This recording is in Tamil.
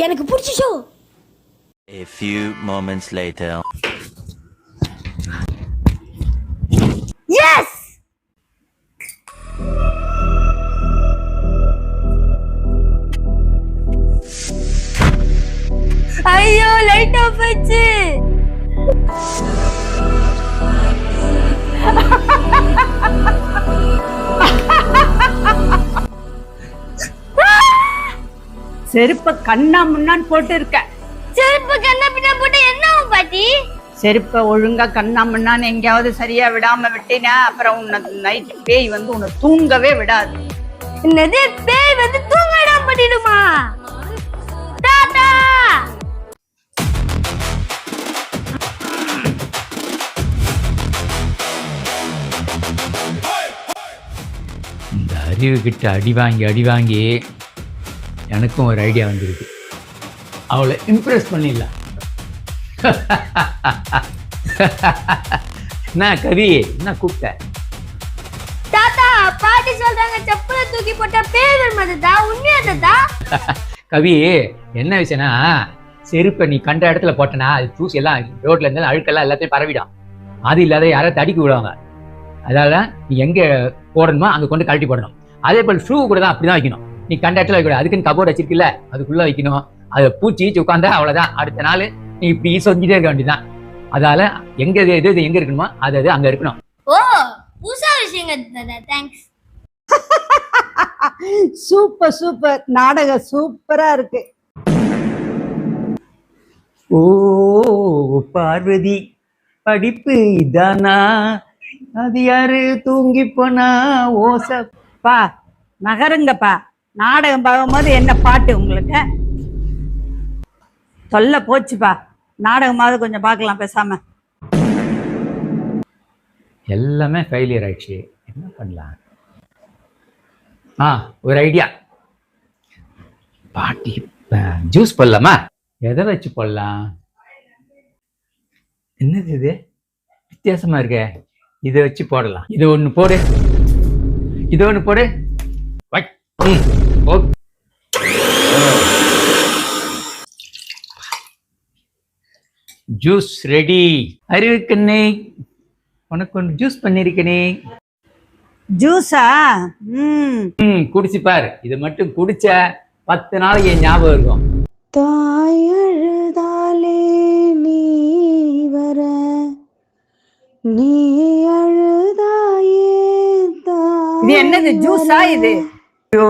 எனக்கு பிடிச்ச show. A few moments later. Yes! ஐயோ லைட் ஆஃப் ஆச்சு. செருப்ப கண்ணா முன்னான்னு போட்டு இருக்க. செருப்பு கண்ணா பின்னா போட்டு என்ன ஆகும் பாட்டி? செருப்ப ஒழுங்கா கண்ணா முன்னான்னு எங்கேயாவது சரியா விடாம விட்டேனா அப்புறம் உன்னை நைட் பேய் வந்து உன்னை தூங்கவே விடாது. என்னது பேய் வந்து தூங்க விடாம பண்ணிடுமா? தாத்தா இந்த அறிவு கிட்ட அடி வாங்கி எனக்கும் ஒரு ஐடியா வந்திருக்கு. அவளை இம்ப்ரெஸ் பண்ணிடலாம். என்ன கவி, என்ன கூப்பிட்ட? தாத்தா பாட்டி சொல்றாங்க செப்பல தூக்கி போட்டா பேய் வருமாதா? உண்மையா தாத்தா? கவி, என்ன விஷயம்னா செருப்பை நீ கண்ட இடத்துல போட்டனா அது தூசி எல்லாம் ரோட்ல இருந்தாலும் அழுக்கெல்லாம் எல்லாத்தையும் பரவிடும். அது இல்லாத யாராவது தடுக்கி விடுவாங்க. அதாவது நீ எங்க போடணுமோ அங்க கொண்டு கழட்டி போடணும். அதே போல் ஷூ கூட தான் அப்படிதான் வைக்கணும். நீ கண்ட இடத்துல வைக்கக்கூடாது. அதுக்குன்னு கபோர்டு வச்சிருக்கில்ல, அதுக்குள்ள வைக்கணும். அதை பூச்சி உட்காந்தா அவ்வளவுதான். அடுத்த நாள் நீ இப்படி சொஞ்சிட்டே இருக்க வேண்டியதான். அதால எங்க எது எங்க இருக்கணுமோ அது அங்க இருக்கணும். ஓ புதுசா விஷயங்க தாத்தா. தேங்க்ஸ். சூப்பர் சூப்பர், நாடகம் சூப்பரா இருக்கு. ஓ பார்வதி, படிப்பு இதானா? அது யாரு தூங்கி போனா ஓசப்பா? நகருங்கப்பா. நாடகம் பார்க்கும்போது என்ன பாட்டு உங்களுக்கு தொல்லை போச்சுப்பா. நாடகமாவது கொஞ்சம் பார்க்கலாம் பேசாம. எல்லாமே ஃபெயிலியர் ஆயிடுச்சு. என்ன பண்ணலாம்? ஒரு ஐடியா. பாட்டி ஜூஸ் போடலாமா? எதை வச்சு போடலாம்? என்னது இது வித்தியாசமா இருக்க? இதை வச்சு போடலாம். இது ஒண்ணு போடு, இது ஒண்ணு போடு. Juice ready. அறிவுக்கண்ணே, உனக்கு ஒன்று ஜூஸ் பண்ணிருக்கனே. ஜூஸா? குடிச்சு பாரு. இது மட்டும் குடிச்ச 10 நாளைக்கு என் ஞாபகம் இருக்கும். தாய் அழுதாலே நீ வர, நீ அழுதாயே. இது என்னது ஜூஸா இது? ஐயோ